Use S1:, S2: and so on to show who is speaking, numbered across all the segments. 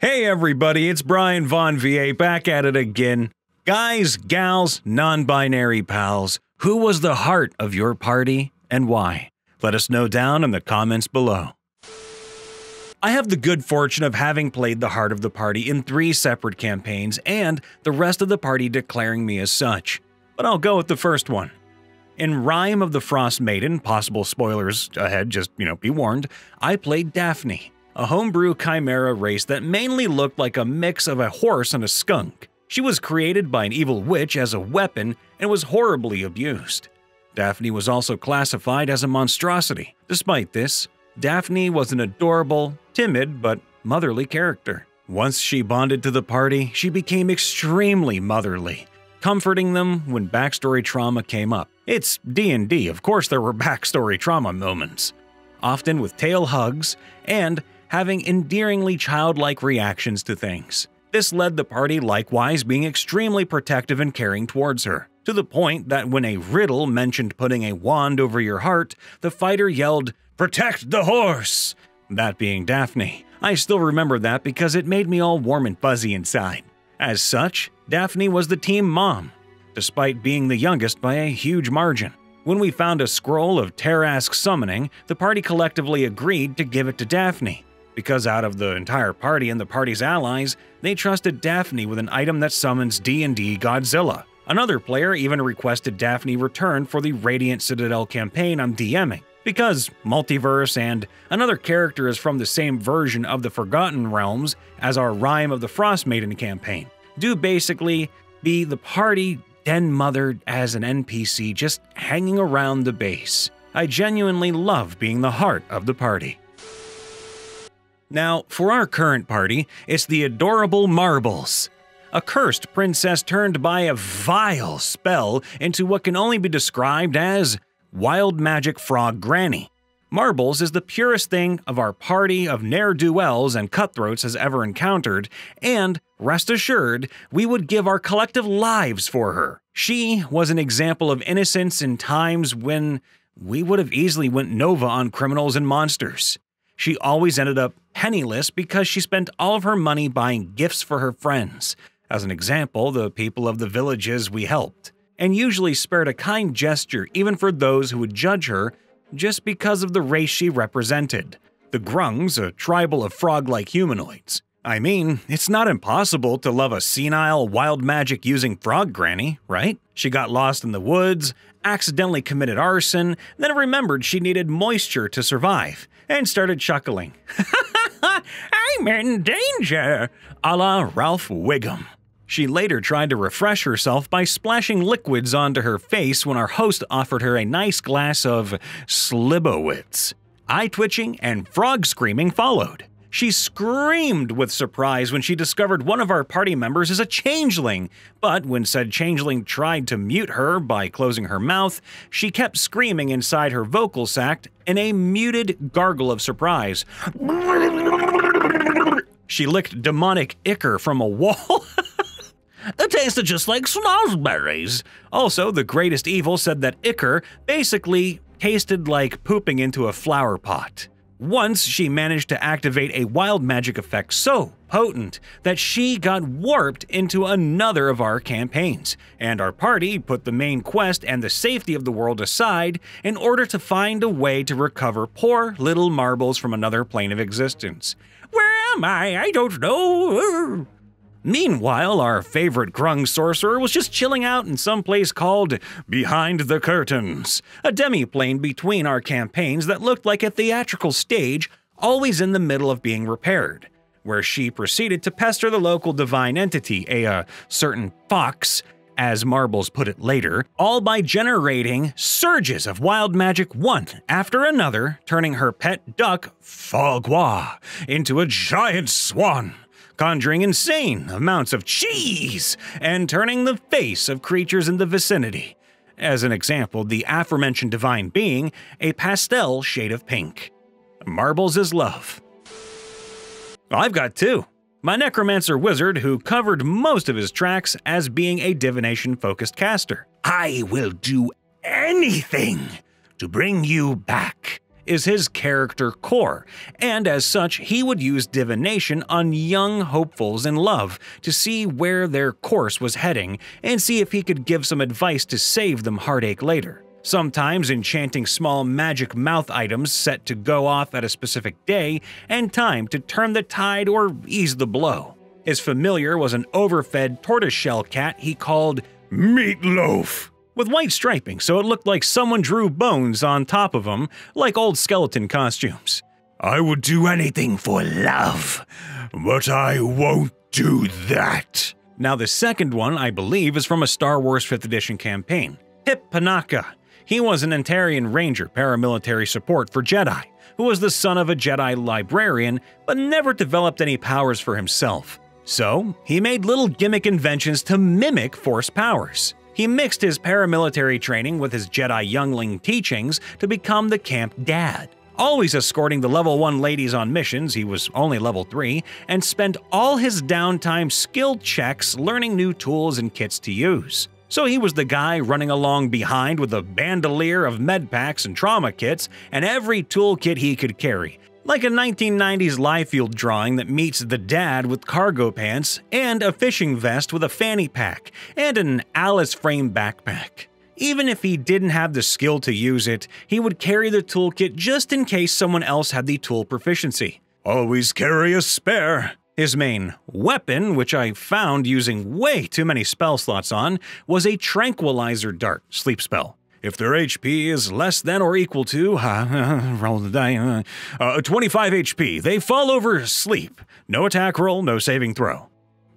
S1: Hey everybody, it's Brian Von VA back at it again. Guys, gals, non-binary pals, who was the heart of your party and why? Let us know down in the comments below. I have the good fortune of having played the heart of the party in 3 separate campaigns and the rest of the party declaring me as such. But I'll go with the first one. In Rime of the Frost Maiden, possible spoilers ahead, just, be warned, I played Daphne, a homebrew chimera race that mainly looked like a mix of a horse and a skunk. She was created by an evil witch as a weapon and was horribly abused. Daphne was also classified as a monstrosity. Despite this, Daphne was an adorable, timid, but motherly character. Once she bonded to the party, she became extremely motherly, comforting them when backstory trauma came up. It's D&D, of course there were backstory trauma moments, often with tail hugs and having endearingly childlike reactions to things. This led the party likewise being extremely protective and caring towards her, to the point that when a riddle mentioned putting a wand over your heart, the fighter yelled, "Protect the horse!" That being Daphne. I still remember that because it made me all warm and fuzzy inside. As such, Daphne was the team mom, despite being the youngest by a huge margin. When we found a scroll of Tarrasque summoning, the party collectively agreed to give it to Daphne, because out of the entire party and the party's allies, they trusted Daphne with an item that summons D&D Godzilla. Another player even requested Daphne return for the Radiant Citadel campaign I'm DMing, because multiverse and another character is from the same version of the Forgotten Realms as our Rime of the Frost Maiden campaign. Do basically be the party den mothered as an NPC just hanging around the base. I genuinely love being the heart of the party. Now, for our current party, it's the adorable Marbles, a cursed princess turned by a vile spell into what can only be described as wild magic frog granny. Marbles is the purest thing of our party of ne'er-do-wells and cutthroats has ever encountered, and rest assured, we would give our collective lives for her. She was an example of innocence in times when we would have easily went Nova on criminals and monsters. She always ended up penniless because she spent all of her money buying gifts for her friends, as an example, the people of the villages we helped, and usually spared a kind gesture even for those who would judge her just because of the race she represented, the Grungs, a tribal of frog-like humanoids. I mean, it's not impossible to love a senile, wild magic-using frog granny, right? She got lost in the woods, accidentally committed arson, then remembered she needed moisture to survive, and started chuckling. "I'm in danger," a la Ralph Wiggum. She later tried to refresh herself by splashing liquids onto her face when our host offered her a nice glass of Slibowitz. Eye-twitching and frog-screaming followed. She screamed with surprise when she discovered one of our party members is a changeling, but when said changeling tried to mute her by closing her mouth, she kept screaming inside her vocal sac in a muted gargle of surprise. She licked demonic ichor from a wall. It tasted just like snozberries. Also, the greatest evil said that ichor basically tasted like pooping into a flower pot. Once, she managed to activate a wild magic effect so potent that she got warped into another of our campaigns, and our party put the main quest and the safety of the world aside in order to find a way to recover poor little Marbles from another plane of existence. Where am I? I don't know. Meanwhile, our favorite Grung sorcerer was just chilling out in some place called Behind the Curtains, a demi-plane between our campaigns that looked like a theatrical stage, always in the middle of being repaired, where she proceeded to pester the local divine entity, a certain fox, as Marbles put it later, all by generating surges of wild magic one after another, turning her pet duck, Fogwa, into a giant swan, conjuring insane amounts of cheese, and turning the face of creatures in the vicinity. As an example, the aforementioned divine being a pastel shade of pink. Marbles is love. I've got 2. My necromancer wizard, who covered most of his tracks as being a divination-focused caster. I will do anything to bring you back. is his character core, and as such, he would use divination on young hopefuls in love to see where their course was heading and see if he could give some advice to save them heartache later. Sometimes enchanting small magic mouth items set to go off at a specific day and time to turn the tide or ease the blow. His familiar was an overfed tortoiseshell cat he called Meatloaf, with white striping so it looked like someone drew bones on top of him, like old skeleton costumes. I would do anything for love, but I won't do that. Now the second one, I believe, is from a Star Wars 5th edition campaign. Pip Panaka. He was an Antarian Ranger paramilitary support for Jedi, who was the son of a Jedi librarian but never developed any powers for himself. So, he made little gimmick inventions to mimic Force powers. He mixed his paramilitary training with his Jedi youngling teachings to become the camp dad. Always escorting the level 1 ladies on missions, he was only level 3, and spent all his downtime skill checks learning new tools and kits to use. So he was the guy running along behind with a bandolier of medpacks and trauma kits and every toolkit he could carry. Like a 1990s Liefeld drawing that meets the dad with cargo pants and a fishing vest with a fanny pack and an Alice frame backpack. Even if he didn't have the skill to use it, he would carry the toolkit just in case someone else had the tool proficiency. Always carry a spare. His main weapon, which I found using way too many spell slots on, was a tranquilizer dart sleep spell. If their HP is less than or equal to, roll the die, 25 HP, they fall over asleep. No attack roll, no saving throw.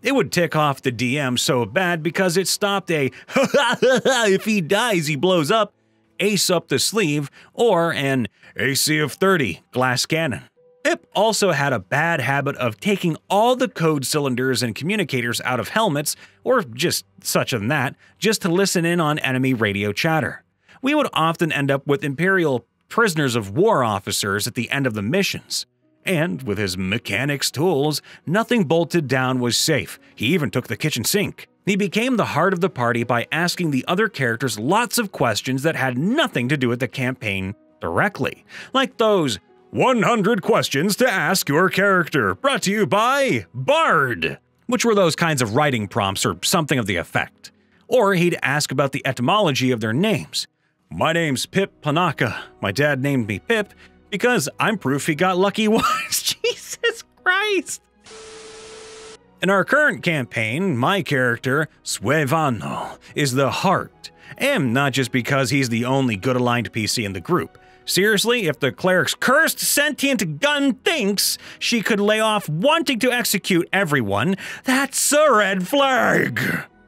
S1: It would tick off the DM so bad because it stopped a if he dies he blows up, ace up the sleeve, or an AC of 30 glass cannon. Pip also had a bad habit of taking all the code cylinders and communicators out of helmets, or just such and that, just to listen in on enemy radio chatter. We would often end up with Imperial prisoners of war officers at the end of the missions. And with his mechanics tools, nothing bolted down was safe. He even took the kitchen sink. He became the heart of the party by asking the other characters lots of questions that had nothing to do with the campaign directly, like those 100 questions to ask your character, brought to you by Bard, which were those kinds of writing prompts or something of the effect. Or he'd ask about the etymology of their names. My name's Pip Panaka. My dad named me Pip because I'm proof he got lucky once. Jesus Christ! In our current campaign, my character, Suevano, is the heart. And not just because he's the only good-aligned PC in the group. Seriously, if the cleric's cursed sentient gun thinks she could lay off wanting to execute everyone, that's a red flag!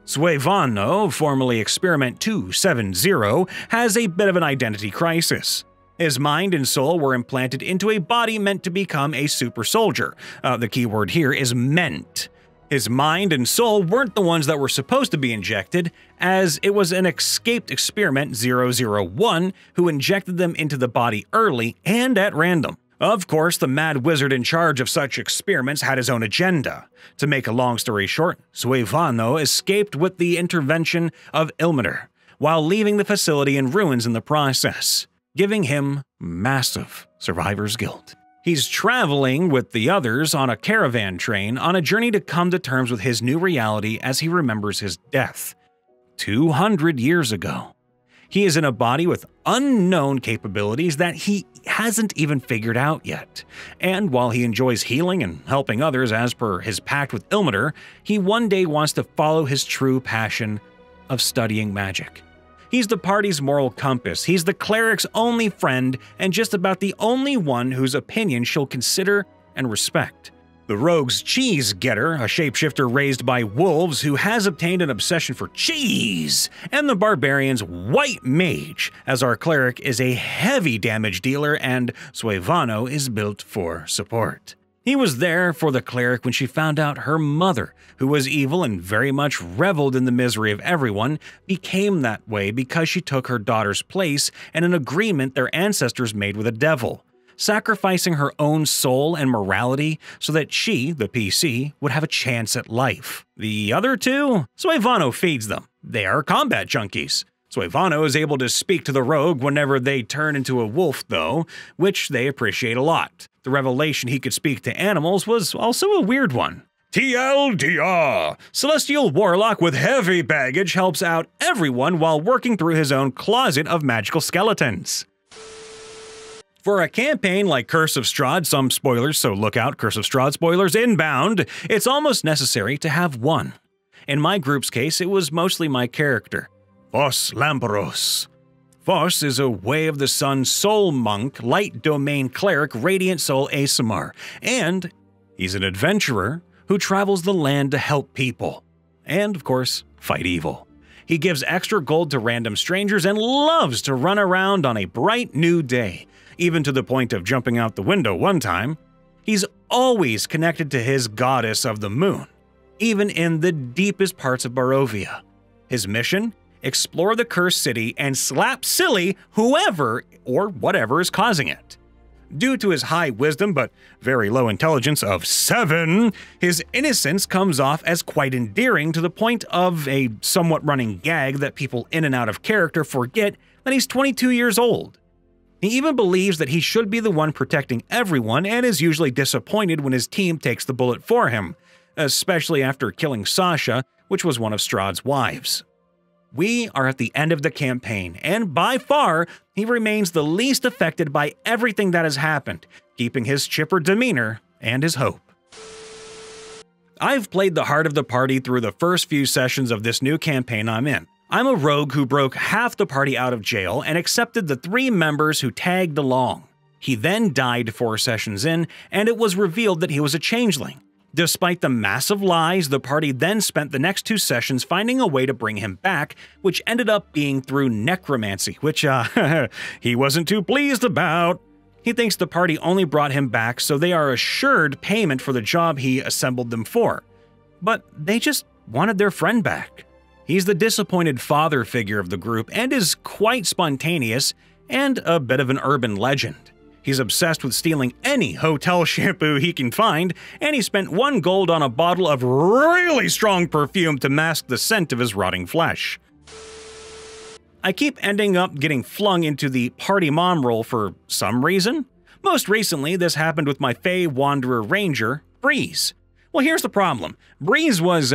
S1: Suevano, formerly Experiment 270, has a bit of an identity crisis. His mind and soul were implanted into a body meant to become a super soldier. The key word here is meant. His mind and soul weren't the ones that were supposed to be injected, as it was an escaped Experiment 001 who injected them into the body early and at random. Of course, the mad wizard in charge of such experiments had his own agenda. To make a long story short, Suevano escaped with the intervention of Ilmater, while leaving the facility in ruins in the process, giving him massive survivor's guilt. He's traveling with the others on a caravan train on a journey to come to terms with his new reality as he remembers his death 200 years ago. He is in a body with unknown capabilities that he hasn't even figured out yet. And while he enjoys healing and helping others as per his pact with Ilmater, he one day wants to follow his true passion of studying magic. He's the party's moral compass, he's the cleric's only friend, and just about the only one whose opinion she'll consider and respect. The rogue's cheese getter, a shapeshifter raised by wolves who has obtained an obsession for cheese, and the barbarian's white mage, as our cleric is a heavy damage dealer and Suevano is built for support. He was there for the cleric when she found out her mother, who was evil and very much reveled in the misery of everyone, became that way because she took her daughter's place in an agreement their ancestors made with the devil, sacrificing her own soul and morality so that she, the PC, would have a chance at life. The other two? Suevano feeds them. They are combat junkies. Suevano is able to speak to the rogue whenever they turn into a wolf, though, which they appreciate a lot. The revelation he could speak to animals was also a weird one. TLDR! Celestial Warlock with heavy baggage helps out everyone while working through his own closet of magical skeletons. For a campaign like Curse of Strahd, some spoilers, so look out, Curse of Strahd spoilers inbound, it's almost necessary to have one. In my group's case, it was mostly my character, Vos Lamperos. Vos is a Way of the Sun soul monk, light domain cleric, radiant soul Asimar, and he's an adventurer who travels the land to help people, and of course, fight evil. He gives extra gold to random strangers and loves to run around on a bright new day, even to the point of jumping out the window one time. He's always connected to his goddess of the moon, even in the deepest parts of Barovia. His mission? Explore the cursed city and slap silly whoever or whatever is causing it. Due to his high wisdom but very low intelligence of 7, his innocence comes off as quite endearing to the point of a somewhat running gag that people in and out of character forget that he's 22 years old. He even believes that he should be the one protecting everyone and is usually disappointed when his team takes the bullet for him, especially after killing Sasha, which was one of Strahd's wives. We are at the end of the campaign, and by far, he remains the least affected by everything that has happened, keeping his chipper demeanor and his hope. I've played the heart of the party through the first few sessions of this new campaign I'm in. I'm a rogue who broke half the party out of jail and accepted the 3 members who tagged along. He then died 4 sessions in, and it was revealed that he was a changeling. Despite the massive lies, the party then spent the next 2 sessions finding a way to bring him back, which ended up being through necromancy, which, he wasn't too pleased about. He thinks the party only brought him back so they are assured payment for the job he assembled them for. But they just wanted their friend back. He's the disappointed father figure of the group and is quite spontaneous and a bit of an urban legend. He's obsessed with stealing any hotel shampoo he can find, and he spent 1 gold on a bottle of really strong perfume to mask the scent of his rotting flesh. I keep ending up getting flung into the party mom role for some reason. Most recently, this happened with my Fey Wanderer Ranger, Breeze. Well, here's the problem. Breeze was,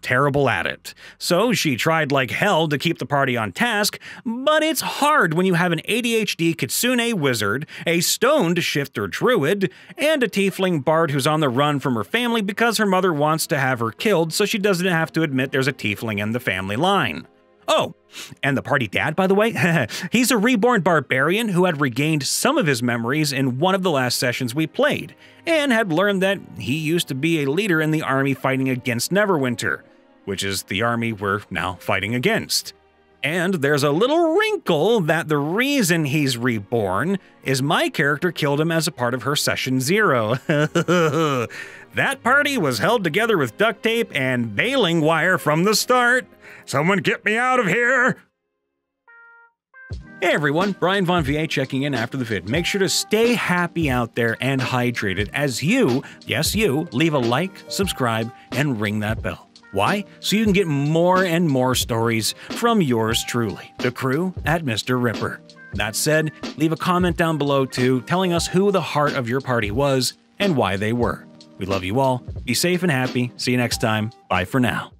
S1: terrible at it. So she tried like hell to keep the party on task, but it's hard when you have an ADHD Kitsune wizard, a stoned shifter druid, and a tiefling bard who's on the run from her family because her mother wants to have her killed so she doesn't have to admit there's a tiefling in the family line. Oh, and the party dad, by the way, he's a reborn barbarian who had regained some of his memories in one of the last sessions we played, and had learned that he used to be a leader in the army fighting against Neverwinter, which is the army we're now fighting against. And there's a little wrinkle that the reason he's reborn is my character killed him as a part of her session 0. That party was held together with duct tape and baling wire from the start. Someone get me out of here! Hey everyone, Brian Von VA checking in after the vid. Make sure to stay happy out there and hydrated as you, yes you, leave a like, subscribe, and ring that bell. Why? So you can get more and more stories from yours truly, the crew at MrRipper. That said, leave a comment down below too, telling us who the heart of your party was and why they were. We love you all. Be safe and happy. See you next time. Bye for now.